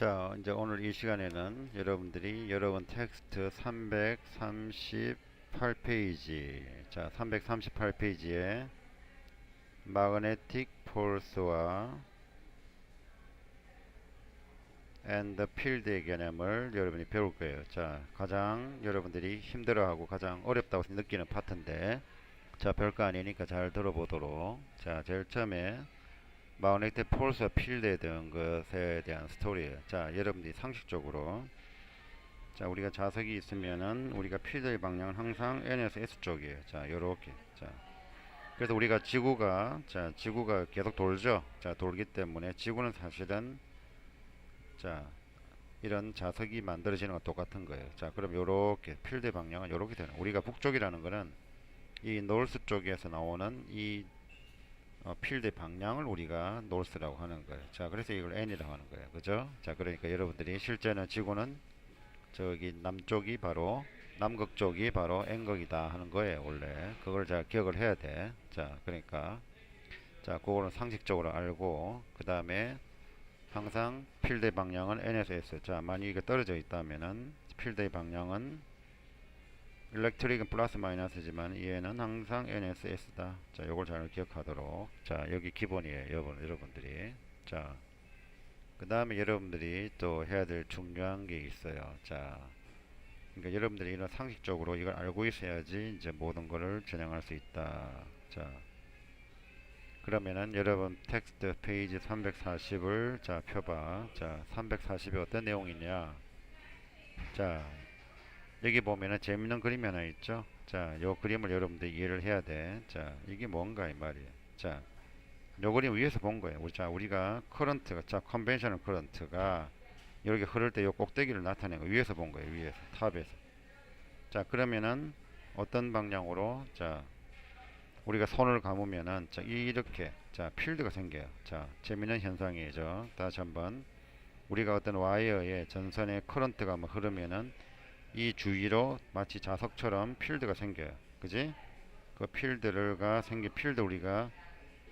자, 이제 오늘 이 시간에는 여러분들이 여러분 텍스트 338페이지, 자, 338페이지에 magnetic force와 and field의 개념을 여러분이 배울 거예요. 자, 가장 여러분들이 힘들어하고 가장 어렵다고 느끼는 파트인데, 자, 별거 아니니까 잘 들어보도록. 자, 제일 처음에 magnetic force와 field에 대한 것에 대한 스토리예요. 자, 여러분들이 상식적으로, 자, 우리가 자석이 있으면은 우리가 필드의 방향은 항상 N에서 S 쪽이에요. 자, 요렇게. 자, 그래서 우리가 지구가 계속 돌죠. 자, 돌기 때문에 지구는 사실은, 자, 이런 자석이 만들어지는 건 똑같은 거예요. 자, 그럼 요렇게 필드의 방향은 요렇게 되는. 우리가 북쪽이라는 거는 이 노스 쪽에서 나오는 이 필드의 방향을 우리가 노스라고 하는 거예요. 자, 그래서 이걸 N이라고 하는 거예요. 그죠? 자, 그러니까 여러분들이 실제는 지구는 저기 남쪽이 바로 남극 쪽이 바로 N극이다 하는 거예요. 원래 그걸 잘 기억을 해야 돼. 자, 그러니까 자, 그거는 상식적으로 알고, 그 다음에 항상 필드의 방향은 N에서 S. 자, 만약 이게 떨어져 있다면은 필드의 방향은 일렉트릭은 플러스 마이너스지만 얘는 항상 N에서 S다. 자, 요걸 잘 기억하도록. 자, 여기 기본이에요. 여러분들이. 자, 그 다음에 여러분들이 또 해야 될 중요한 게 있어요. 자, 그러니까 여러분들이 이런 상식적으로 이걸 알고 있어야지 이제 모든 거를 진행할 수 있다. 자, 그러면은 여러분 텍스트 페이지 340을 자 펴봐. 자, 340에 어떤 내용이냐? 자, 여기 보면은 재밌는 그림이 하나 있죠? 자, 요 그림을 여러분들 이해를 해야 돼. 자, 이게 뭔가 이 말이에요. 자, 요 그림 위에서 본 거예요. 우리가 커런트가, 자, 컨벤셔널 커런트가 이렇게 흐를 때 요 꼭대기를 나타낸 거 위에서 본 거예요. 위에서, 탑에서. 자, 그러면은 어떤 방향으로, 자, 우리가 손을 감으면은, 자, 이렇게, 자, 필드가 생겨요. 자, 재미있는 현상이죠. 다시 한번, 우리가 어떤 와이어에 전선에 커런트가 뭐 흐르면은 이 주위로 마치 자석처럼 필드가 생겨요. 그지? 그 필드가 생긴 필드 우리가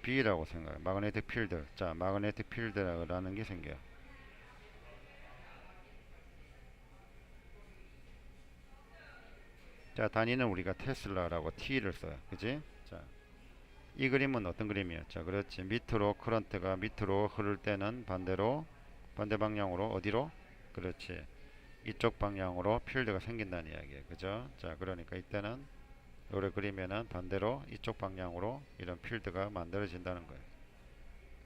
B라고 생각해요. 마그네틱 필드. 자, 마그네틱 필드라는 게 생겨요. 자, 단위는 우리가 테슬라라고 T를 써요. 그지? 자, 이 그림은 어떤 그림이에요? 자, 그렇지. 밑으로 커런트가 밑으로 흐를 때는 반대로, 반대 방향으로 어디로? 그렇지. 이쪽 방향으로 필드가 생긴다는 이야기예요. 그죠? 자, 그러니까 이때는 요래 그리면은 반대로 이쪽 방향으로 이런 필드가 만들어진다는 거예요.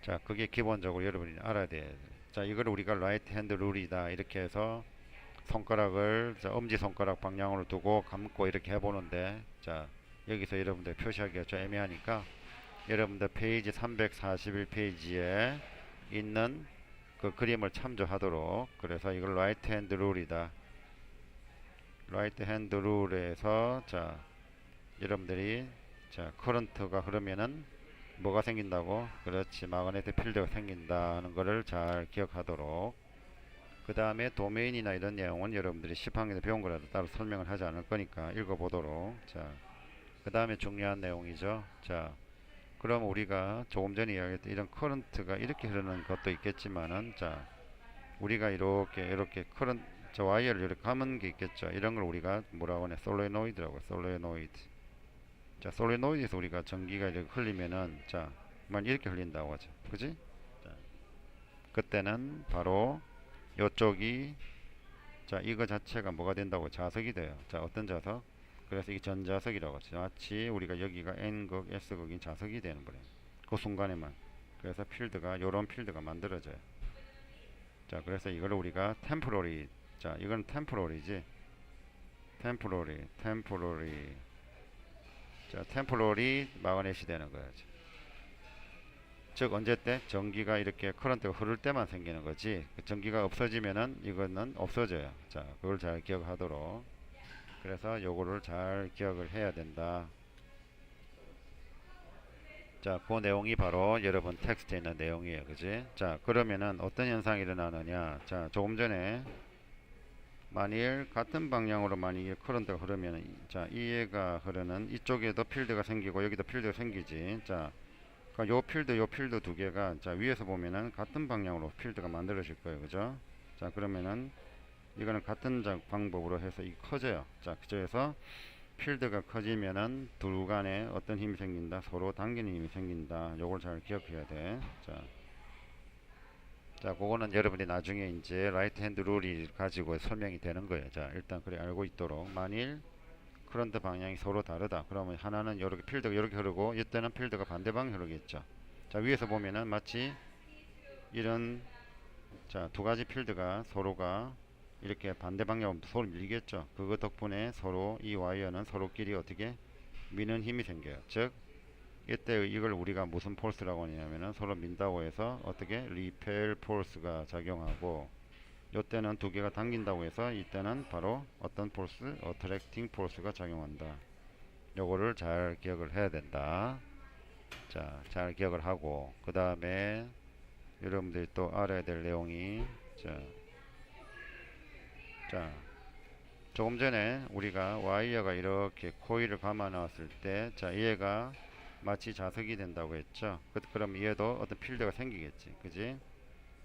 자, 그게 기본적으로 여러분이 알아야 돼요. 자, 이걸 우리가 라이트 핸드 룰이다 이렇게 해서 손가락을, 자, 엄지손가락 방향으로 두고 감고 이렇게 해보는데, 자, 여기서 여러분들 표시하기가 좀 애매하니까 여러분들 페이지 341페이지에 있는 그 그림을 참조하도록. 그래서 이걸 라이트 핸드 룰이다. 라이트 핸드 룰에서, 자, 여러분들이, 자, 커런트가 흐르면은 뭐가 생긴다고? 그렇지, 마그네틱 필드가 생긴다는 거를 잘 기억하도록. 그 다음에 도메인이나 이런 내용은 여러분들이 10학년에 배운 거라도 따로 설명을 하지 않을 거니까 읽어보도록. 자, 그 다음에 중요한 내용이죠. 자, 그럼 우리가 조금 전에 이야기했던 이런 커런트가 이렇게 흐르는 것도 있겠지만은, 자, 우리가 이렇게 커런트, 저 와이어를 이렇게 감은 게 있겠죠. 이런 걸 우리가 뭐라고 하냐? 솔레노이드라고. 솔레노이드. 자, 솔레노이드에서 우리가 전기가 이렇게 흘리면은, 자, 만 이렇게 흘린다고 하죠. 그지? 자, 그때는 바로 요쪽이, 자, 이거 자체가 뭐가 된다고? 자석이 돼요. 자, 어떤 자석? 그래서 이게 전자석이라고 하죠. 마치 우리가 여기가 N극, S극인 자석이 되는 거예요. 그 순간에만. 그래서 필드가, 요런 필드가 만들어져요. 자, 그래서 이걸 우리가 템포러리, 자, 이건 템포러리지. 템포러리. 자, 템포러리 마그넷이 되는 거예요. 즉, 언제 때? 전기가 이렇게 커런트가 흐를 때만 생기는 거지. 전기가 없어지면은 이거는 없어져요. 자, 그걸 잘 기억하도록. 그래서 요거를 잘 기억을 해야 된다. 자, 그 내용이 바로 여러분 텍스트에 있는 내용이에요. 그지? 자, 그러면은 어떤 현상이 일어나느냐. 자, 조금 전에 만일 같은 방향으로 만일 커런트가 흐르면, 자, 이해가 흐르는 이쪽에도 필드가 생기고 여기도 필드가 생기지. 자, 그러니까 요 필드 두 개가, 자, 위에서 보면은 같은 방향으로 필드가 만들어질 거예요. 그죠? 자, 그러면은 이거는 같은 방법으로 해서 이 커져요. 자, 그래서 필드가 커지면은 둘 간에 어떤 힘이 생긴다? 서로 당기는 힘이 생긴다. 요걸 잘 기억해야 돼. 자, 그거는 여러분이 나중에 이제 라이트 핸드 룰이 가지고 설명이 되는 거예요. 자, 일단 그래 알고 있도록, 만일 커런트 방향이 서로 다르다. 그러면 하나는 이렇게 필드가 이렇게 흐르고 이때는 필드가 반대 방향 흐르겠죠. 자, 위에서 보면은 마치 이런, 자, 두 가지 필드가 서로가 이렇게 반대 방향으로 서로 밀겠죠. 그거 덕분에 서로 이 와이어는 서로끼리 어떻게 미는 힘이 생겨요. 즉 이때 이걸 우리가 무슨 폴스라고 하냐면은 서로 민다고 해서 어떻게 리펠 폴스가 작용하고, 이때는 두 개가 당긴다고 해서 이때는 바로 어떤 폴스, 어트랙팅 폴스가 작용한다. 요거를 잘 기억을 해야 된다. 자, 잘 기억을 하고, 그 다음에 여러분들이 또 알아야 될 내용이, 자, 조금 전에 우리가 와이어가 이렇게 코일을 감아 놨을 때, 자, 얘가 마치 자석이 된다고 했죠. 그럼 얘도 어떤 필드가 생기겠지, 그지?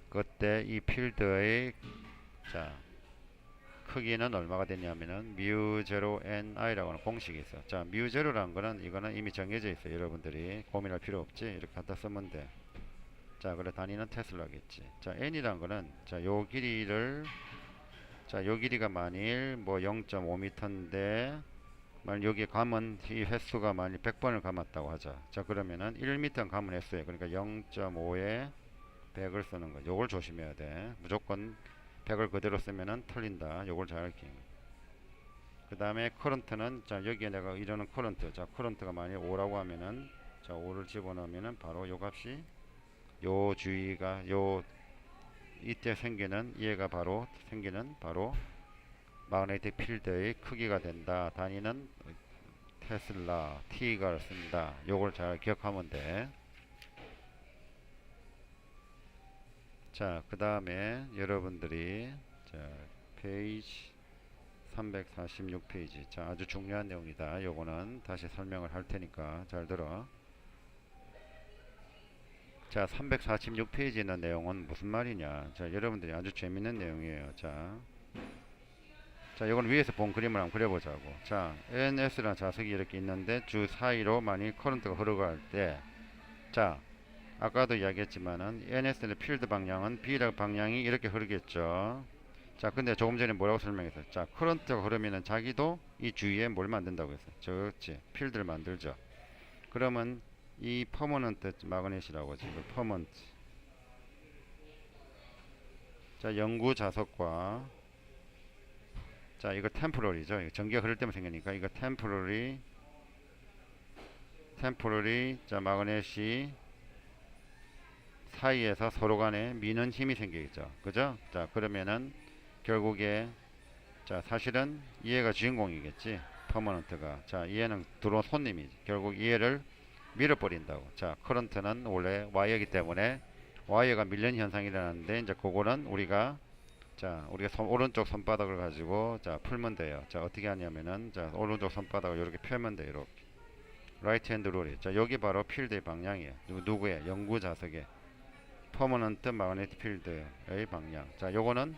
그때 이 필드의, 자, 크기는 얼마가 되냐면은 뮤 제로 ni라고 하는 공식이 있어. 자, 뮤 제로라는 거는 이거는 이미 정해져 있어요. 여러분들이 고민할 필요 없지. 이렇게 갖다 쓰면 돼. 자, 그래 단위는 테슬라겠지. 자, n이란 거는, 자, 요 길이를, 자, 요 길이가 만일 뭐 0.5m인데 만일 여기에 감은 이 횟수가 만일 100번을 감았다고 하자. 자, 그러면은 1m 감은 횟수에, 그러니까 0.5에 100을 쓰는 거. 요걸 조심해야 돼. 무조건 100을 그대로 쓰면은 틀린다. 요걸 잘 기억. 그 다음에 커런트는, 자, 여기에 내가 이러는 커런트, 자, 커런트가 만일 5라고 하면은, 자, 5를 집어넣으면은 바로 요 값이, 요 주위가, 요 이때 생기는, 얘가 바로 생기는 바로 마그네틱 필드의 크기가 된다. 단위는 테슬라 T가 쓴다. 요걸 잘 기억하면 돼. 자, 그 다음에 여러분들이, 자, 페이지 346페이지. 자, 아주 중요한 내용이다. 요거는 다시 설명을 할 테니까 잘 들어. 자, 346페이지에 내용은 무슨 말이냐. 자, 여러분들이 아주 재밌는 내용이에요. 자, 이건 위에서 본 그림을 한번 그려보자고. 자, NS라는 자석이 이렇게 있는데 주 사이로 만일 커런트가 흘러갈 때, 자, 아까도 이야기했지만은 NS의 필드 방향은 B라 방향이 이렇게 흐르겠죠. 자, 근데 조금 전에 뭐라고 설명했어요? 자, 커런트가 흐르면은 자기도 이 주위에 뭘 만든다고 했어요? 저지 필드를 만들죠. 그러면 이 퍼머넌트 마그넷이라고 하죠. 퍼먼트. 자, 영구 자석과, 자, 이거 템포러리죠. 전기가 흐를 때만 생기니까 이거 템포러리, 자, 마그넷이 사이에서 서로 간에 미는 힘이 생기겠죠. 그죠? 자, 그러면은 결국에, 자, 사실은 얘가 주인공이겠지. 퍼머넌트가. 자, 얘는 들어온 손님이지. 결국 얘를 밀어버린다고. 자, 커런트는 원래 와이어이기 때문에 와이어가 밀리는 현상이 일어나는데, 이제 그거는 우리가, 자, 우리가 오른쪽 손바닥을 가지고, 자, 풀면 돼요. 자, 어떻게 하냐면은, 자, 오른쪽 손바닥을 이렇게 펴면 돼요. 이렇게. 라이트 핸드 룰이. 자, 여기 바로 필드의 방향이에요. 누구의? 영구 자석의. 퍼머넌트 마그네틱 필드의 방향. 자, 요거는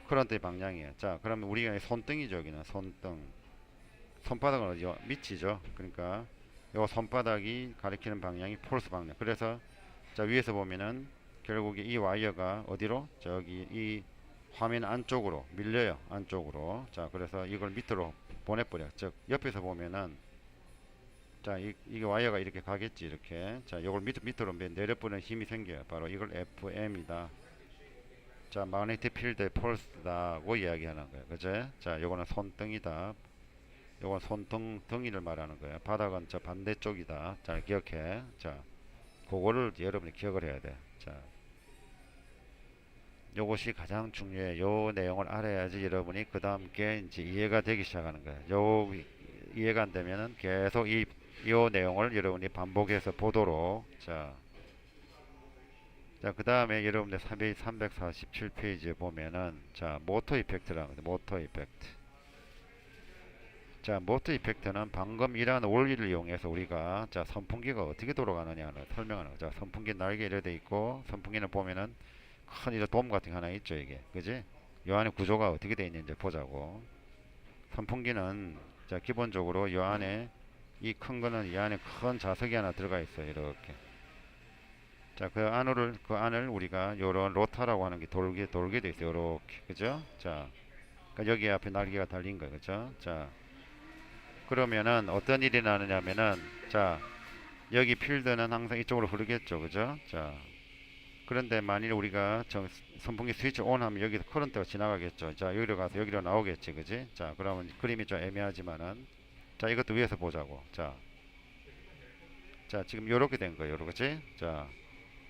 커런트의 방향이에요. 자, 그러면 우리가 손등이죠. 여기는 손등. 손바닥은 어디요? 밑이죠. 그러니까 요 손바닥이 가리키는 방향이 폴스 방향. 그래서, 자, 위에서 보면은 결국에 이 와이어가 어디로? 저기 이 화면 안쪽으로 밀려요. 안쪽으로. 자, 그래서 이걸 밑으로 보내버려. 즉 옆에서 보면은, 자, 이게 와이어가 이렇게 가겠지. 이렇게. 자, 이걸 밑으로 내려보내는 힘이 생겨요. 바로 이걸 FM이다. 자, 마그네틱 필드의 폴스다고 이야기하는 거예요. 그제? 자, 요거는 손등이다. 요건 손등, 등이를 말하는 거예요. 바닥은 저 반대쪽이다. 잘 기억해. 자, 그거를 여러분이 기억을 해야 돼. 자, 요것이 가장 중요해. 요 내용을 알아야지 여러분이 그 다음 게 이제 이해가 되기 시작하는 거예요. 요 이해가 안 되면은 계속 요 내용을 여러분이 반복해서 보도록. 자, 그 다음에 여러분들 347페이지에 보면은, 자, 모터 이펙트라는 거죠. 모터 이펙트. 자, 모터 이펙트는 방금 일한 원리를 이용해서 우리가, 자, 선풍기가 어떻게 돌아가느냐를 설명하는 거죠. 선풍기 날개 이래 돼 있고, 선풍기는 보면은 큰 이런 돔 같은 게 하나 있죠. 이게, 그지? 요 안에 구조가 어떻게 되어 있는지 보자고. 선풍기는 자 기본적으로 요 안에 이 큰 거는 이 안에 큰 자석이 하나 들어가 있어요. 이렇게. 자, 그 안을 우리가 요런 로타라고 하는 게 돌게 돼 있어요. 요렇게. 그죠? 자, 그러니까 여기 앞에 날개가 달린 거예요. 그죠? 자, 그러면은 어떤 일이 나느냐면은 자, 여기 필드는 항상 이쪽으로 흐르겠죠. 그죠? 자, 그런데 만일 우리가 선풍기 스위치 온 하면 여기서 커런트가 지나가겠죠. 자, 여기로 가서 여기로 나오겠지. 그지? 자, 그러면 그림이 좀 애매하지만은 자, 이것도 위에서 보자고. 자, 지금 요렇게 된 거예요. 요렇게. 자,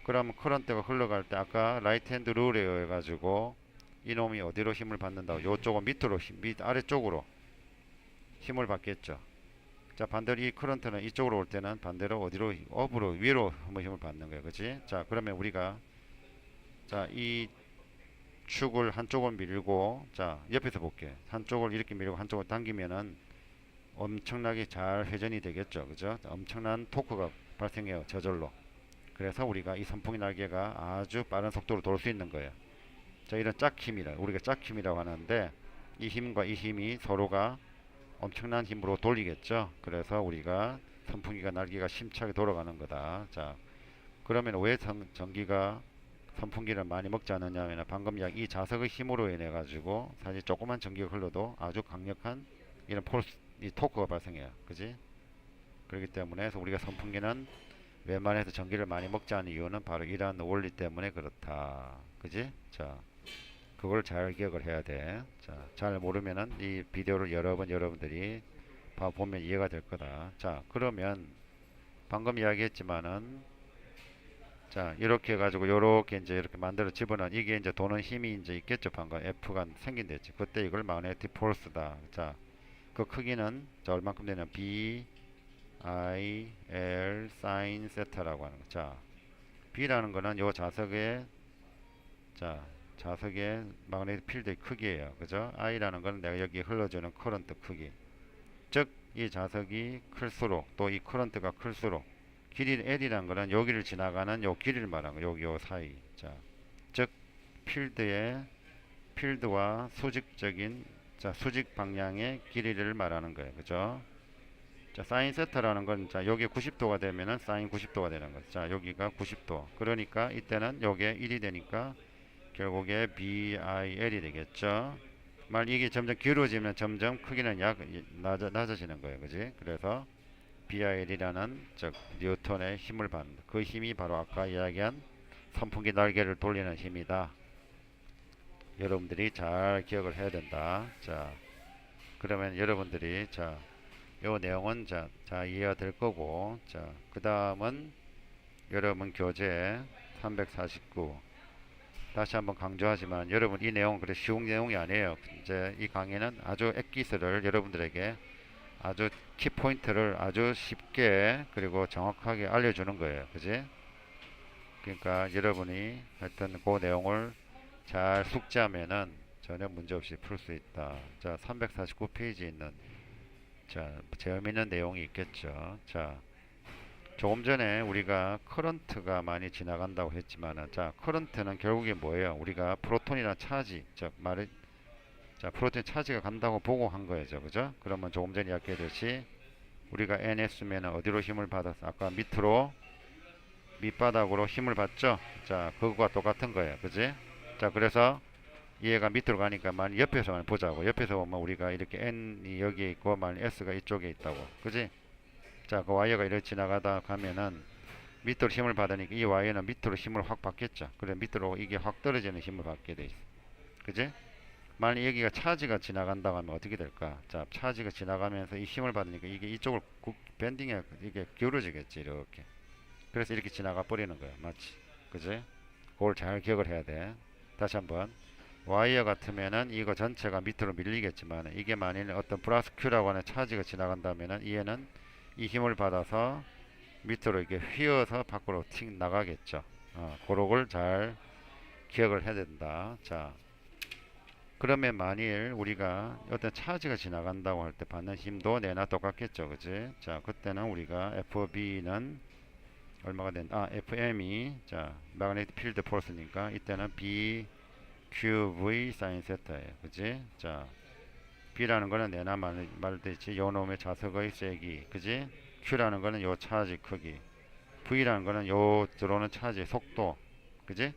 그러면 커런트가 흘러갈 때 아까 라이트 핸드 룰에 의해 가지고 이놈이 어디로 힘을 받는다고 요쪽은 밑으로 아래쪽으로 힘을 받겠죠. 자, 반대로 이 커런트는 이쪽으로 올 때는 반대로 어디로 업으로 위로 한번 힘을 받는 거예요. 그치? 자, 그러면 우리가 자, 이 축을 한쪽을 밀고 자, 옆에서 볼게. 한쪽을 이렇게 밀고 한쪽을 당기면은 엄청나게 잘 회전이 되겠죠. 그죠? 엄청난 토크가 발생해요. 저절로. 그래서 우리가 이 선풍기 날개가 아주 빠른 속도로 돌 수 있는 거예요. 자, 이런 짝힘이라 우리가 짝힘이라고 하는데 이 힘과 이 힘이 서로가 엄청난 힘으로 돌리겠죠. 그래서 우리가 선풍기가 날개가 심차게 돌아가는 거다. 자, 그러면 왜 전기가 선풍기를 많이 먹지 않느냐면 방금 이 자석의 힘으로 인해 가지고 사실 조그만 전기가 흘러도 아주 강력한 이런 폴스 이 토크가 발생해요. 그지? 그렇기 때문에 그래서 우리가 선풍기는 웬만해서 전기를 많이 먹지 않는 이유는 바로 이러한 원리 때문에 그렇다. 그지? 자, 그걸 잘 기억을 해야 돼. 자, 잘 모르면은 이 비디오를 여러 번 여러분들이 보면 이해가 될 거다. 자, 그러면 방금 이야기했지만은 자, 이렇게 해가지고 요렇게 이제 이렇게 만들어 집어넣은 이게 이제 도는 힘이 이제 있겠죠. 방금 F가 생긴댔지. 그때 이걸 마그네틱 폴스다. 자, 그 크기는 자, 얼만큼 되냐? B I L 사인 세타라고 하는 거. 자, B라는 거는 요 자, 자석의 마그네틱 필드의 크기예요. 그죠? I라는 거는 내가 여기 흘러주는 커런트 크기. 즉, 이 자석이 클수록 또 이 커런트가 클수록 길이 L이라는 거는 여기를 지나가는 요 길이를 말하는 거. 여기 요 사이. 자, 즉 필드와 수직적인 자, 수직 방향의 길이를 말하는 거예요. 그죠? 자, 사인 세타라는 건, 자, 여기 90도가 되면은 사인 90도가 되는 거죠. 자, 여기가 90도. 그러니까 이때는 요게 1이 되니까 결국에 BIL이 되겠죠. 이게 점점 기울어지면 점점 크기는 낮아지는 거예요. 그지? 그래서 BIL이라는 즉 뉴턴의 힘을 받는 그 힘이 바로 아까 이야기한 선풍기 날개를 돌리는 힘이다. 여러분들이 잘 기억을 해야 된다. 자, 그러면 여러분들이 요 내용은 이해가 될 거고, 그 다음은 여러분 교재 349. 다시 한번 강조하지만 여러분 이 내용은 그래 쉬운 내용이 아니에요. 이제 이 강의는 아주 액기스를 여러분들에게 아주 키포인트를 아주 쉽게 그리고 정확하게 알려주는 거예요. 그지? 그러니까 여러분이 하여튼 그 내용을 잘 숙지하면은 전혀 문제없이 풀 수 있다. 자, 349페이지에 있는 재미있는 내용이 있겠죠. 자, 조금 전에 우리가 커런트가 많이 지나간다고 했지만은 커런트는 결국에 뭐예요? 우리가 프로톤이나 차지, 프로톤 차지가 간다고 보고 한 거죠. 그죠? 그러면 조금 전에 이야기했듯이 우리가 NS면 어디로 힘을 받아서 아까 밑바닥으로 힘을 받죠? 자, 그거와 똑같은 거예요. 그지? 자, 그래서 얘가 밑으로 가니까 만약 옆에서만 보자고. 옆에서 보면 우리가 이렇게 N이 여기에 있고 만약 S가 이쪽에 있다고. 그지? 자, 그 와이어가 이렇게 지나가다 가면은 밑으로 힘을 받으니까 이 와이어는 밑으로 힘을 확 받겠죠. 그래 밑으로 이게 확 떨어지는 힘을 받게 돼 있어. 그지? 만약 여기가 차지가 지나간다고 하면 어떻게 될까? 자, 차지가 지나가면서 이 힘을 받으니까 이게 이쪽을 밴딩해 이게 기울어지겠지. 이렇게. 그래서 이렇게 지나가 버리는 거야. 맞지? 그지? 그걸 잘 기억을 해야 돼. 다시 한번. 와이어 같으면은 이거 전체가 밑으로 밀리겠지만 이게 만일 어떤 플러스 Q라고 하는 차지가 지나간다면은 얘는 이 힘을 받아서 밑으로 이렇게 휘어서 밖으로 틱 나가겠죠. 그걸 잘 기억을 해야 된다. 자, 그러면 만일 우리가 어떤 차지가 지나간다고 할 때 받는 힘도 내나 똑같겠죠. 그지? 자, 그때는 우리가 FB는 얼마가 FM이, 마그네틱 필드 포스니까 이때는 B BQV 사인 세타예요. 그지? 자, B라는 거는 내나 말듯이 요 놈의 자석의 세기. 그지? Q라는 거는 요 차지 크기. V라는 거는 요 들어오는 차지 속도. 그지?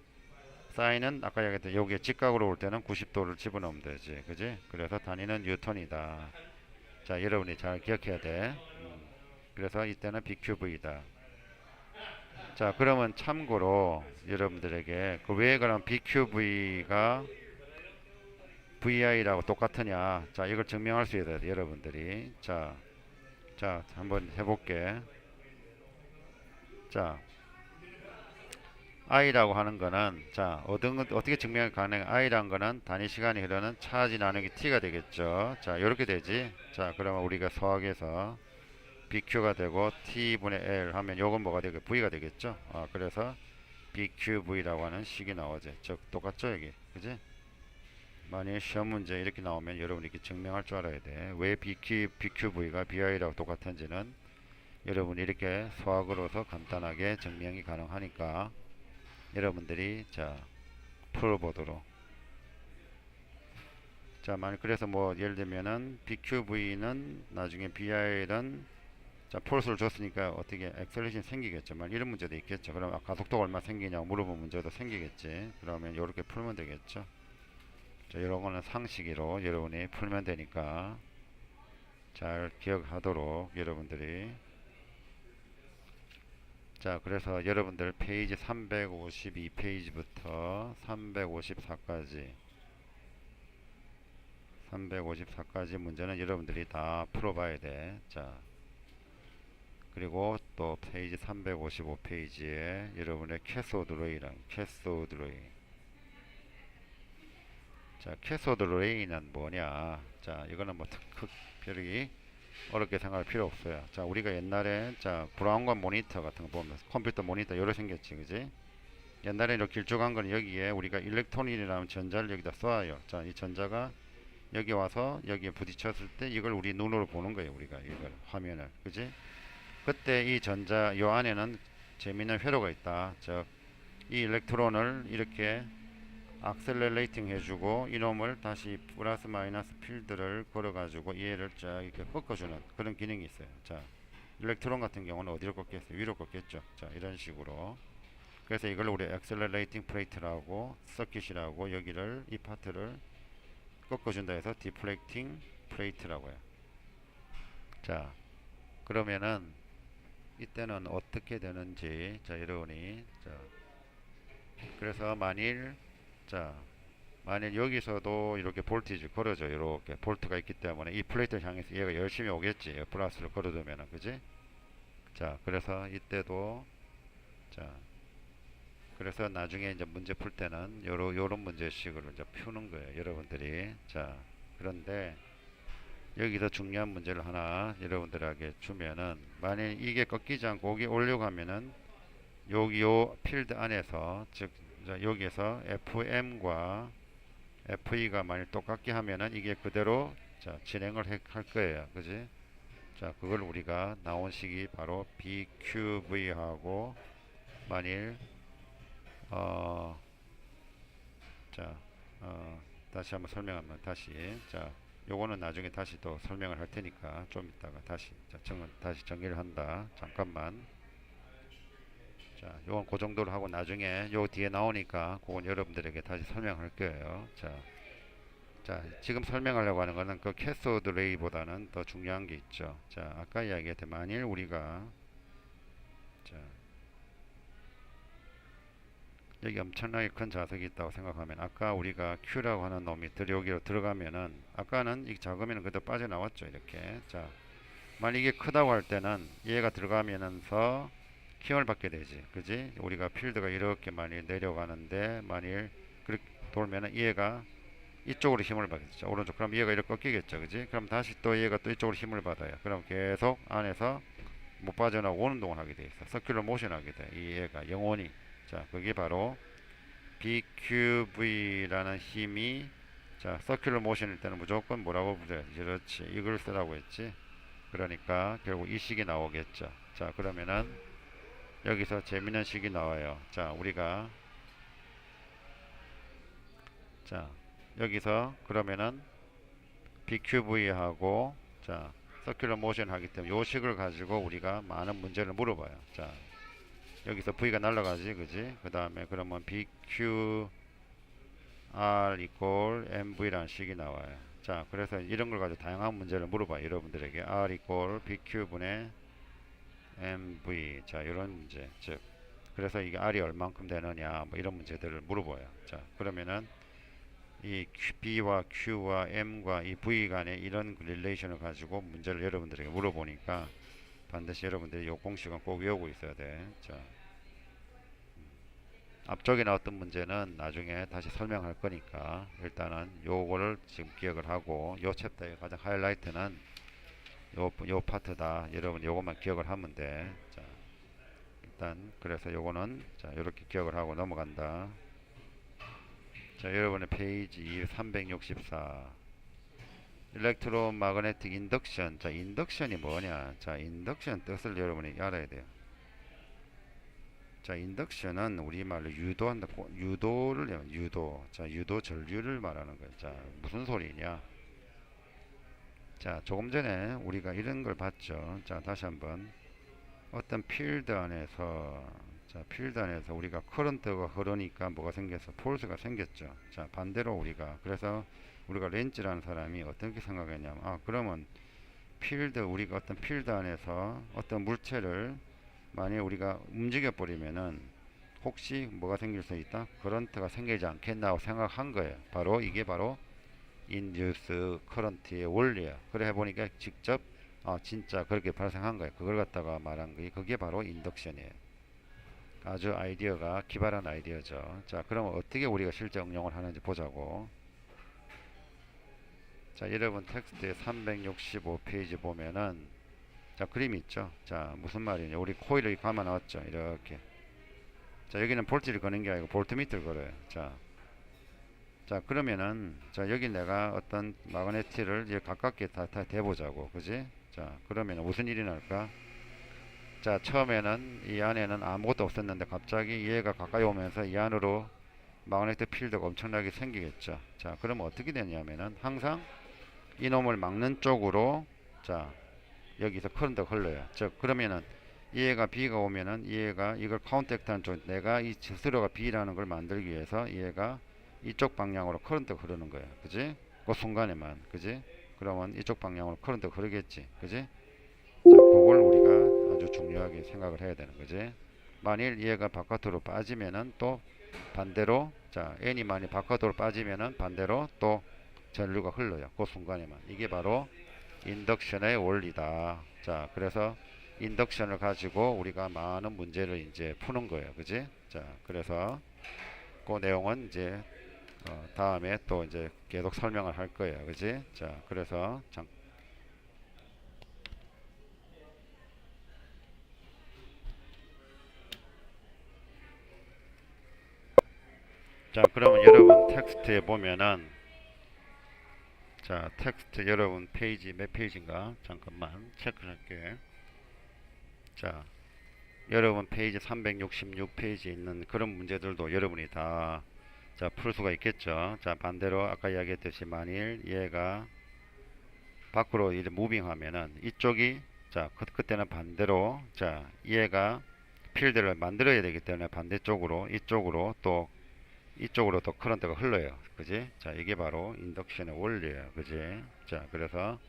사인은 아까 얘기했던 여기에 직각으로 올 때는 90도를 집어넣으면 되지. 그지? 그래서 단위는 뉴턴이다. 자, 여러분이 잘 기억해야 돼. 그래서 이때는 BQV다. 자, 그러면 참고로 여러분들에게 그 왜 그럼 BQV가 VI라고 똑같으냐? 자, 이걸 증명할 수 있어야 돼, 여러분들이. 자, 한번 해볼게. 자, I라고 하는 거는, 자, 어떻게 증명이 가능해? I라는 거는 단위 시간이 흐르는 차지 나누기 T가 되겠죠. 자, 이렇게 되지. 자, 그러면 우리가 수학에서 BQ가 되고 T분의 L 하면 요건 뭐가 되고 V가 되겠죠. 그래서 BQV라고 하는 식이 나오지. 즉, 똑같죠, 여기. 그지? 만약 시험 문제 이렇게 나오면 여러분이 이렇게 증명할 줄 알아야 돼. 왜 BQV가 BI라고 똑같은지는 여러분이 이렇게 수학으로서 간단하게 증명이 가능하니까 여러분들이 자 풀어보도록. 자, 만약 그래서 뭐 예를 들면은 BQV는 나중에 BI는 자 폴스를 줬으니까 어떻게 액셀레이션 생기겠지만 이런 문제도 있겠죠. 그럼 가속도가 얼마 생기냐고 물어보는 문제도 생기겠지. 그러면 이렇게 풀면 되겠죠. 자, 이런 거는 상식으로 여러분이 풀면 되니까 잘 기억하도록 여러분들이. 자, 그래서 여러분들 페이지 352페이지부터 354까지 문제는 여러분들이 다 풀어봐야 돼. 자, 그리고 또 페이지 355페이지에 여러분의 캐소드 레이. 자, 캐소드 레이는 뭐냐? 자, 이거는 뭐 특별히 어렵게 생각할 필요 없어요. 자, 우리가 옛날에 자 브라운관 모니터 같은 거 보면 컴퓨터 모니터 여러 생겼지, 그지? 옛날에 이렇게 길쭉한 건 여기에 우리가 일렉트론이라는 전자를 여기다 쏴요. 자, 이 전자가 여기 와서 여기에 부딪혔을 때 이걸 우리 눈으로 보는 거예요. 우리가 이걸 화면을, 그지? 그때 이 전자 요 안에는 재미있는 회로가 있다. 즉, 이 일렉트론을 이렇게 악셀레레이팅 해주고 이놈을 다시 플러스 마이너스 필드를 걸어가지고 얘를 쫙 이렇게 꺾어주는 그런 기능이 있어요. 자, 일렉트론 같은 경우는 어디로 꺾겠어요? 위로 꺾겠죠. 자, 이런 식으로. 그래서 이걸 우리 액셀레레이팅 플레이트라고 서킷이라고 여기를 이 파트를 꺾어준다 해서 디플렉팅 플레이트라고 해요. 자, 그러면은 이때는 어떻게 되는지 자 여러분이 자 그래서 자 만일 여기서도 이렇게 볼티지 걸어져 이렇게 볼트가 있기 때문에 이 플레이트를 향해서 얘가 열심히 오겠지. 플러스를 걸어두면은, 그지? 자, 그래서 이때도 자 그래서 나중에 이제 문제 풀 때는 요런 문제식으로 이제 푸는 거예요, 여러분들이. 자, 그런데 여기서 중요한 문제를 하나 여러분들에게 주면은 만일 이게 꺾이지 않고 여기 오려고 하면은 여기 요 필드 안에서 즉 여기에서 FM과 FE가 만일 똑같게 하면은 이게 그대로 자 진행을 할 거예요, 그지? 자, 그걸 우리가 나온 식이 바로 BQV하고 만일 어, 자, 다시 한번 설명하면 다시 자 요거는 나중에 다시 또 설명을 할 테니까 좀 이따가 다시 다시 정리를 한다. 잠깐만. 자, 요건 그 정도로 하고 나중에 요 뒤에 나오니까 그건 여러분들에게 다시 설명할 거예요. 자, 지금 설명하려고 하는 거는 그 캐소드 레이보다는 더 중요한 게 있죠. 자, 아까 이야기했듯 만일 우리가 자, 여기 엄청나게 큰 자석이 있다고 생각하면 아까 우리가 Q라고 하는 놈이 여기로 들어가면은 아까는 이 작으면 그대로 빠져나왔죠. 이렇게. 자, 만약 이게 크다고 할 때는 얘가 들어가면서 힘을 받게 되지. 그지? 우리가 필드가 이렇게 많이 내려가는데 만일 그렇게 돌면은 얘가 이쪽으로 힘을 받겠죠. 오른쪽. 그럼 얘가 이렇게 꺾이겠죠. 그지? 그럼 다시 또 얘가 또 이쪽으로 힘을 받아요. 그럼 계속 안에서 못 빠져나오고 오는 동안 하게 돼 있어. 서큘러 모션 하게 돼. 이 얘가 영원히. 자, 그게 바로 BQV라는 힘이 자, 서큘러 모션일 때는 무조건 뭐라고 부르지? 그렇지. 이걸 쓰라고 했지. 그러니까 결국 이 식이 나오겠죠. 자, 그러면은 여기서 재미있는 식이 나와요. 자, 자, 여기서 그러면은 BQV하고 자, 서큘러 모션 하기 때문에 요 식을 가지고 우리가 많은 문제를 물어봐요. 자, 여기서 V가 날라가지, 그지? 그 다음에 그러면 BQR equal MV라는 식이 나와요. 자, 그래서 이런 걸 가지고 다양한 문제를 물어봐요. 여러분들에게 R equal BQ분의 MV. 자, 이런 문제. 즉, 그래서 이게 R이 얼만큼 되느냐, 뭐 이런 문제들을 물어봐요. 자, 그러면은 이 B와 Q와 M과 이 V 간의 이런 릴레이션을 가지고 문제를 여러분들에게 물어보니까 반드시 여러분들이 이 공식은 꼭 외우고 있어야 돼. 자, 앞쪽에 나왔던 문제는 나중에 다시 설명할 거니까 일단은 요거를 지금 기억을 하고 요 챕터의 가장 하이라이트는 요 파트다. 여러분 요것만 기억을 하면 돼. 자, 일단 그래서 요거는 자 요렇게 기억을 하고 넘어간다. 자, 여러분의 페이지 364 일렉트로마그네틱 인덕션. 자, 인덕션이 뭐냐? 자, 인덕션 뜻을 여러분이 알아야 돼요. 자, 인덕션은 우리말로 유도한다. 유도를 유도. 자, 유도 전류를 말하는 거예요. 자, 무슨 소리냐? 자, 조금 전에 우리가 이런 걸 봤죠. 자, 다시 한번 어떤 필드 안에서 자, 필드 안에서 우리가 커런트가 흐르니까 뭐가 생겨서 폴스가 생겼죠. 자, 반대로 우리가 그래서 우리가 렌즈라는 사람이 어떻게 생각했냐면 그러면 우리가 어떤 필드 안에서 어떤 물체를 만약에 우리가 움직여 버리면은 혹시 뭐가 생길 수 있다? 커런트가 생기지 않겠나 하고 생각한 거예요. 바로 이게 바로 인듀스 커런트의 원리야. 그래 해보니까 직접 진짜 그렇게 발생한 거예요. 그걸 갖다가 말한 게 그게 바로 인덕션이에요. 아주 아이디어가 기발한 아이디어죠. 자, 그럼 어떻게 우리가 실제 응용을 하는지 보자고. 자, 여러분 텍스트의 365페이지 보면은 자, 그림이 있죠. 자, 무슨 말이냐? 우리 코일을 감아 넣었죠. 이렇게. 자, 여기는 볼트를 거는 게 아니고 볼트미터를 걸어요. 자, 그러면은 자, 여기 내가 어떤 마그네틱을 이제 가깝게 다 대보자고. 그지? 자, 그러면 무슨 일이 날까? 자, 처음에는 이 안에는 아무것도 없었는데 갑자기 얘가 가까이 오면서 이 안으로 마그네틱 필드가 엄청나게 생기겠죠. 자, 그러면 어떻게 되냐면은 항상 이놈을 막는 쪽으로 자, 여기서 커런트가 흘러요. 즉 그러면은 얘가 B가 오면은 얘가 이걸 카운트액트하는 쪽, 내가 이 스스로가 B라는 걸 만들기 위해서 얘가 이쪽 방향으로 커런트가 흐르는 거예요. 그지? 그 순간에만. 그지? 그러면 이쪽 방향으로 커런트가 흐르겠지. 그지? 자, 그걸 우리가 아주 중요하게 생각을 해야 되는 거지. 만일 얘가 바깥으로 빠지면은 또 반대로 자, N이 많이 바깥으로 빠지면은 반대로 또 전류가 흘러요. 그 순간에만. 이게 바로 인덕션의 원리다. 자, 그래서 인덕션을 가지고 우리가 많은 문제를 이제 푸는 거예요. 그지? 자, 그래서 그 내용은 이제 다음에 또 이제 계속 설명을 할 거예요. 그지? 자, 그래서 자, 그러면 여러분 텍스트에 보면은 자, 텍스트 여러분 페이지 몇 페이지인가? 잠깐만 체크할게. 자, 여러분 페이지 366페이지에 있는 그런 문제들도 여러분이 다 자, 풀 수가 있겠죠. 자, 반대로 아까 이야기했듯이 만일 얘가 밖으로 이제 무빙하면은 이쪽이 자, 그때는 반대로 자, 얘가 필드를 만들어야 되기 때문에 반대쪽으로 이쪽으로 또 커런트가 흘러요. 그지? 자, 이게 바로 인덕션의 원리예요. 그지? 자, 그래서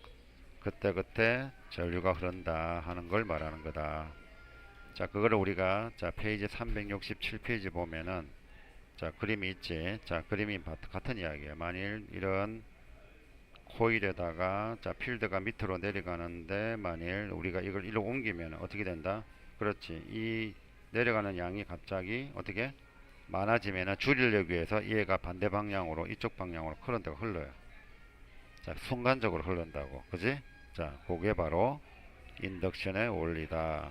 그때그때 전류가 흐른다 하는 걸 말하는 거다. 자, 그거를 우리가 자, 페이지 367페이지 보면은 자, 그림이 있지. 자, 그림이 같은 이야기예요. 만일 이런 코일에다가 자, 필드가 밑으로 내려가는데 만일 우리가 이걸 일로 옮기면 어떻게 된다? 그렇지. 이 내려가는 양이 갑자기 어떻게 많아지면은 줄이려기 위해서 얘가 반대 방향으로 이쪽 방향으로 커런트가 흘러요. 자, 순간적으로 흐른다고. 그지? 자, 그게 바로 인덕션의 원리다.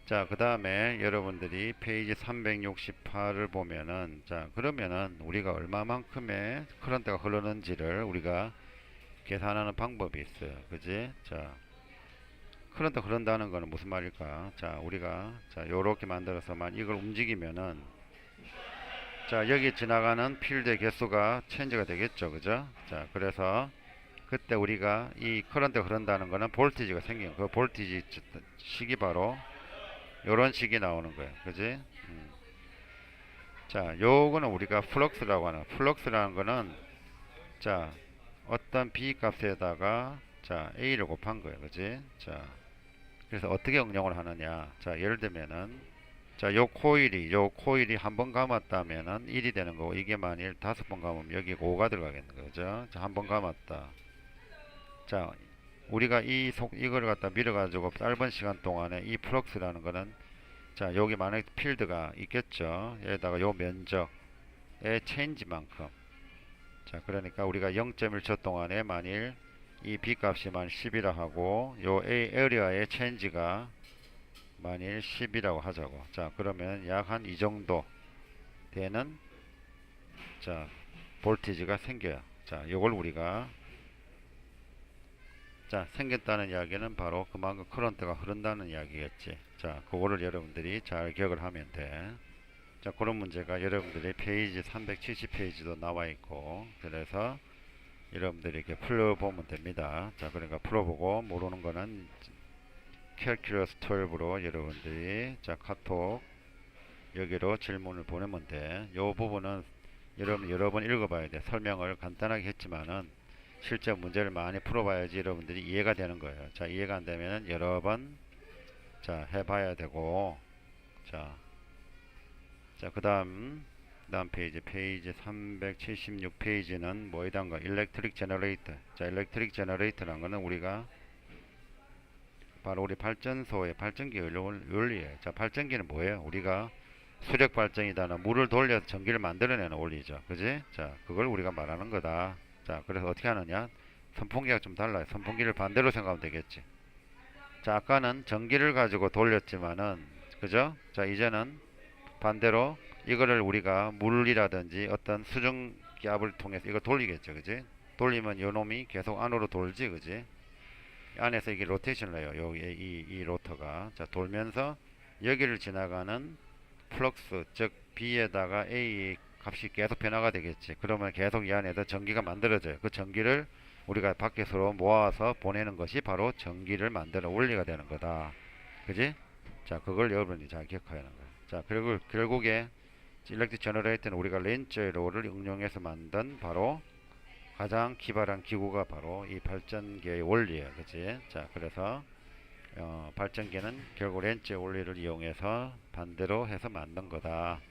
자, 그 다음에 여러분들이 페이지 368을 보면은 자, 그러면은 우리가 얼마만큼의 커런트가 흐르는지를 우리가 계산하는 방법이 있어요. 그지? 자, 커런트 흐른다는 거는 무슨 말일까? 자, 우리가 자 요렇게 만들어서만 이걸 움직이면은 자 여기 지나가는 필드의 개수가 체인지가 되겠죠, 그죠? 자, 그래서 그때 우리가 이 커런트 흐른다는 거는 볼티지가 생긴 그 볼티지 식이 바로 요런 식이 나오는 거예요, 그지? 음. 자, 요거는 우리가 플럭스라고 하는, 플럭스라는 거는 자 어떤 b 값에다가 자 a를 곱한 거예요, 그지? 자, 그래서 어떻게 응용을 하느냐? 자, 예를 들면은 자, 요 코일이 한 번 감았다면은 1이 되는 거고, 이게 만일 5번 감으면 여기 5가 들어가겠는 거죠. 자, 한 번 감았다. 자, 우리가 이걸 갖다 밀어가지고 짧은 시간 동안에 이 플럭스라는 거는 자, 여기 만약에 필드가 있겠죠. 여기다가 요 면적의 체인지만큼. 자, 그러니까 우리가 0.1초 동안에 만일 이 B 값이 만 10이라 하고 요 A 에리어의 체인지가 만일 10이라고 하자고. 자, 그러면 약 한 이 정도 되는 자 볼티지가 생겨요. 자, 요걸 우리가 자 생겼다는 이야기는 바로 그만큼 커런트가 흐른다는 이야기겠지. 자, 그거를 여러분들이 잘 기억을 하면 돼. 자, 그런 문제가 여러분들이 페이지 370페이지도 나와 있고, 그래서 여러분들이 이렇게 풀어보면 됩니다. 자, 그러니까 풀어보고 모르는 거는 캘큘러스 12로 여러분들이 자 카톡 여기로 질문을 보내면 돼. 요 부분은 여러분 여러 번 읽어봐야 돼. 설명을 간단하게 했지만은 실제 문제를 많이 풀어봐야지 여러분들이 이해가 되는 거예요. 자, 이해가 안 되면은 여러 번 자 해봐야 되고, 자 그다음 페이지 376페이지는 뭐이단가 일렉트릭 제너레이터. 자, 일렉트릭 제너레이터라는 거는 우리가 바로 우리 발전소의 발전기 원리예요. 자, 발전기는 뭐예요? 우리가 수력 발전이다나 물을 돌려서 전기를 만들어내는 원리죠, 그지? 자, 그걸 우리가 말하는 거다. 자, 그래서 어떻게 하느냐? 선풍기가 좀 달라요. 선풍기를 반대로 생각하면 되겠지. 자, 아까는 전기를 가지고 돌렸지만은, 그죠? 자, 이제는 반대로 이거를 우리가 물이라든지 어떤 수증기압을 통해서 이거 돌리겠죠, 그지? 돌리면 요 놈이 계속 안으로 돌지, 그지? 안에서 이게 로테이션을 해요. 여기 이 로터가 자 돌면서 여기를 지나가는 플럭스, 즉 B에다가 A 값이 계속 변화가 되겠지. 그러면 계속 이 안에서 전기가 만들어져요. 그 전기를 우리가 밖에서 모아서 보내는 것이 바로 전기를 만드는 원리가 되는 거다. 그지? 자, 그걸 여러분이 잘 기억해야 하는 거야. 자, 그리고 결국에 일렉트릭 제너레이터는 우리가 렌즈로를 응용해서 만든 바로 가장 기발한 기구가 바로 이 발전기의 원리예요, 그치? 자, 그래서 발전기는 결국 렌즈의 원리를 이용해서 반대로 해서 만든 거다.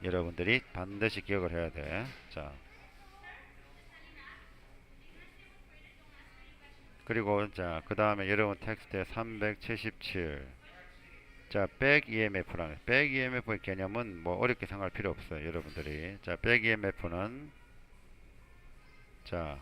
여러분들이 반드시 기억을 해야 돼. 자, 그리고 자, 그 다음에 여러분 텍스트에 377. 자, 백 EMF라는 백 EMF의 개념은 뭐 어렵게 생각할 필요 없어요, 여러분들이. 자, 백 EMF는 자,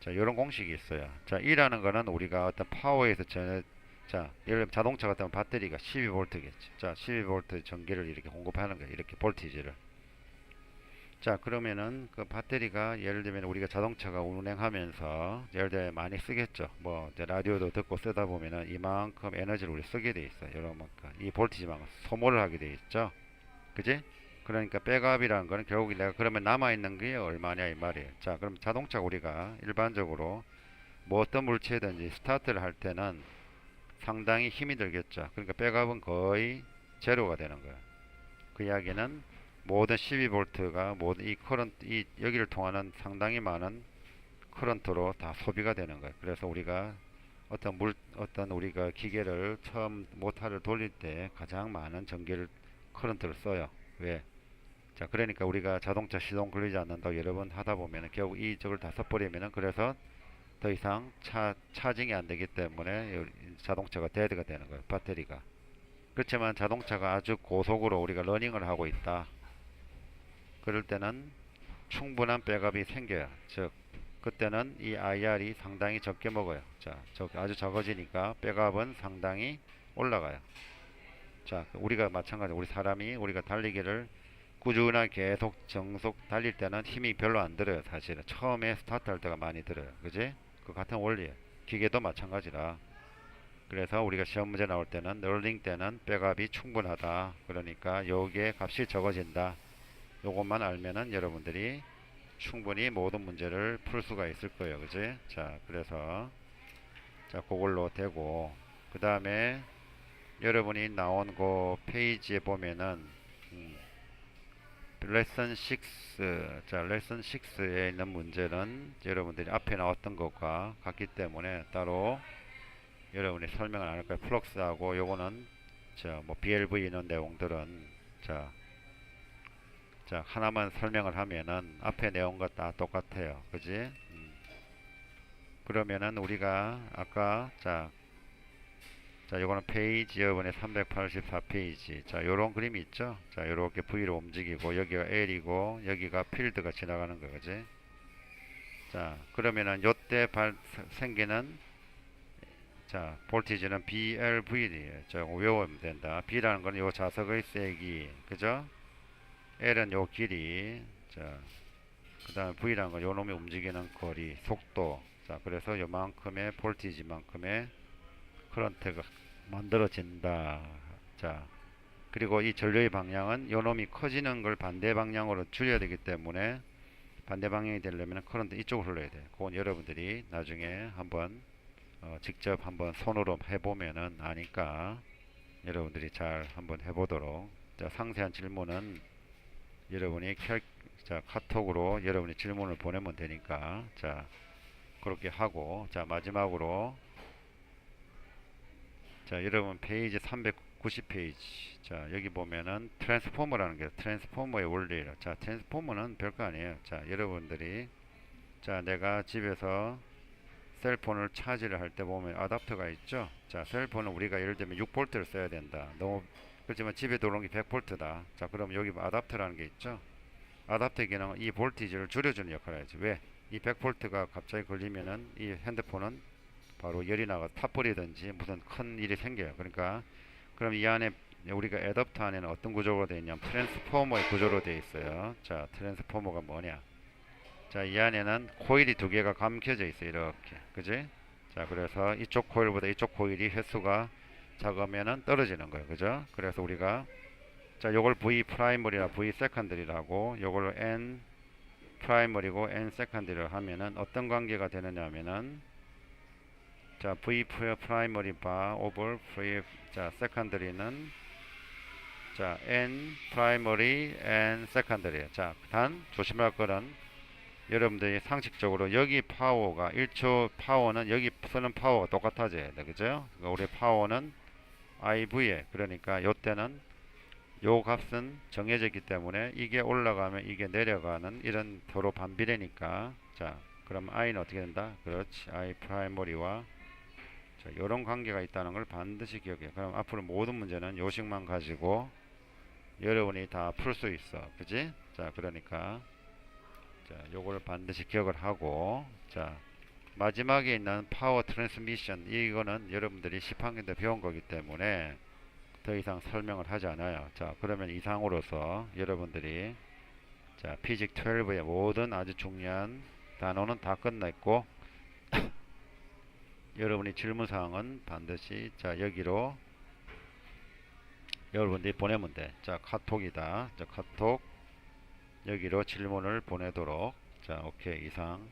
자, 이런 공식이 있어요. 자, E라는 거는 우리가 어떤 파워에서 자, 예를 들면 자동차 같으면 배터리가 12V겠지. 자, 12V 전기를 이렇게 공급하는 거예요. 이렇게 볼티지를. 자, 그러면은 그 배터리가 예를 들면 우리가 자동차가 운행하면서 예를 들면 많이 쓰겠죠. 뭐 이제 라디오도 듣고 쓰다 보면은 이만큼 에너지를 우리 쓰게 돼 있어요. 여러분, 이 볼티지만큼 소모를 하게 돼 있죠. 그지? 그러니까 백업이라는 거는 결국 내가 그러면 남아있는 게 얼마냐 이 말이에요. 자, 그럼 자동차 우리가 일반적으로 뭐 어떤 물체든지 스타트를 할 때는 상당히 힘이 들겠죠. 그러니까 백업은 거의 제로가 되는 거예요. 그 이야기는 모든 12V가 모든 이 커런트 이 여기를 통하는 상당히 많은 커런트로 다 소비가 되는 거예요. 그래서 우리가 어떤 우리가 기계를 처음 모터를 돌릴 때 가장 많은 전기를 커런트를 써요. 왜? 자, 그러니까 우리가 자동차 시동 걸리지 않는다고 여러 번 하다 보면은 결국 이쪽을 다 써버리면은 그래서 더 이상 차징이 안 되기 때문에 자동차가 데드가 되는 거예요. 배터리가. 그렇지만 자동차가 아주 고속으로 우리가 러닝을 하고 있다. 그럴 때는 충분한 백업이 생겨요. 즉, 그때는 이 IR이 상당히 적게 먹어요. 자, 아주 적어지니까 백업은 상당히 올라가요. 자, 우리가 마찬가지로 우리 사람이 우리가 달리기를 꾸준하게 계속 정속 달릴 때는 힘이 별로 안 들어요. 사실은 처음에 스타트 할 때가 많이 들어요. 그지? 그 같은 원리예요. 기계도 마찬가지라. 그래서 우리가 시험 문제 나올 때는 널링 때는 백업이 충분하다. 그러니까 요게 값이 적어진다. 요것만 알면은 여러분들이 충분히 모든 문제를 풀 수가 있을 거예요. 그지? 자, 그래서 자, 그걸로 되고 그 다음에 여러분이 나온 그 페이지에 보면은 레슨 6, 자, 레슨 6에 있는 문제는 여러분들이 앞에 나왔던 것과 같기 때문에 따로 여러분이 설명을 안 할 거예요. 플럭스하고 요거는 뭐 BLV 있는 내용들은 자, 자, 하나만 설명을 하면은 앞에 내용과 다 똑같아요. 그지? 그러면은 우리가 아까 자, 요거는 페이지 여번에 384페이지. 자, 요런 그림이 있죠? 자, 요렇게 V로 움직이고, 여기가 L이고, 여기가 필드가 지나가는 거, 그지? 자, 그러면은 요때 생기는, 자, 볼티지는 BLV예요. 자, 외우면 된다. B라는 거는 요 자석의 세기, 그죠? L은 요 길이, 자, 그 다음에 V라는 건 요 놈이 움직이는 거리, 속도. 자, 그래서 요만큼의 볼티지만큼의 커런트가 만들어진다. 자, 그리고 이 전류의 방향은 요놈이 커지는 걸 반대 방향으로 줄여야 되기 때문에 반대 방향이 되려면 커런트 이쪽으로 흘러야 돼. 그건 여러분들이 나중에 한번 직접 한번 손으로 해보면은 아니까 여러분들이 잘 한번 해보도록. 자, 상세한 질문은 여러분이 자, 카톡으로 여러분이 질문을 보내면 되니까 자, 그렇게 하고 자, 마지막으로 자, 여러분 페이지 390페이지. 자, 여기 보면은 트랜스포머라는 게 트랜스포머의 원리예요. 자, 트랜스포머는 별거 아니에요. 자, 여러분들이 자, 내가 집에서 셀폰을 차지를 할 때 보면 어댑터가 있죠. 자, 셀폰은 우리가 예를 들면 6V를 써야 된다. 너무 그렇지만 집에 들어온 게 100V다. 자, 그럼 여기 어댑터라는 게 있죠. 어댑터 기능은 이 볼티지를 줄여주는 역할을 하지. 왜? 이 100V가 갑자기 걸리면은 이 핸드폰은 바로 열이 나가 타버리든지 무슨 큰 일이 생겨요. 그러니까 그럼 이 안에 우리가 애답터 안에는 어떤 구조로 되어 있냐면 트랜스포머의 구조로 되어 있어요. 자, 트랜스포머가 뭐냐? 자, 이 안에는 코일이 두 개가 감겨져 있어요. 이렇게. 그지? 자, 그래서 이쪽 코일보다 이쪽 코일이 횟수가 작으면은 떨어지는 거예요. 그죠? 그래서 우리가 자, 요걸 V 프라이머리나 V 세컨더리라고 요걸 N 프라이머리고 N 세컨더리를 하면은 어떤 관계가 되느냐 하면은 자, V 프라이머리 바 오버 V 자, 세컨더리는 자, N 프라이머리 N 세컨더리. 자, 단 조심할 거는 여러분들이 상식적으로 여기 파워가 1초 파워는 여기 쓰는 파워가 똑같아져야 돼. 그죠? 그러니까 우리 파워는 IV에 그러니까 요때는 요 값은 정해져 있기 때문에 이게 올라가면 이게 내려가는 이런 도로 반비례니까 자, 그럼 I는 어떻게 된다? 그렇지. I 프라이머리와 자, 이런 관계가 있다는 걸 반드시 기억해. 그럼 앞으로 모든 문제는 요식만 가지고 여러분이 다 풀 수 있어. 그지? 자, 그러니까 자, 요걸 반드시 기억을 하고 자, 마지막에 있는 파워 트랜스미션 이거는 여러분들이 10학년 때 배운 거기 때문에 더 이상 설명을 하지 않아요. 자, 그러면 이상으로서 여러분들이 자, 피직 12의 모든 아주 중요한 단어는 다 끝냈고 여러분이 질문사항은 반드시 자, 여기로 여러분들이 보내면 돼. 자, 카톡이다. 자, 카톡 여기로 질문을 보내도록. 자, 오케이. 이상.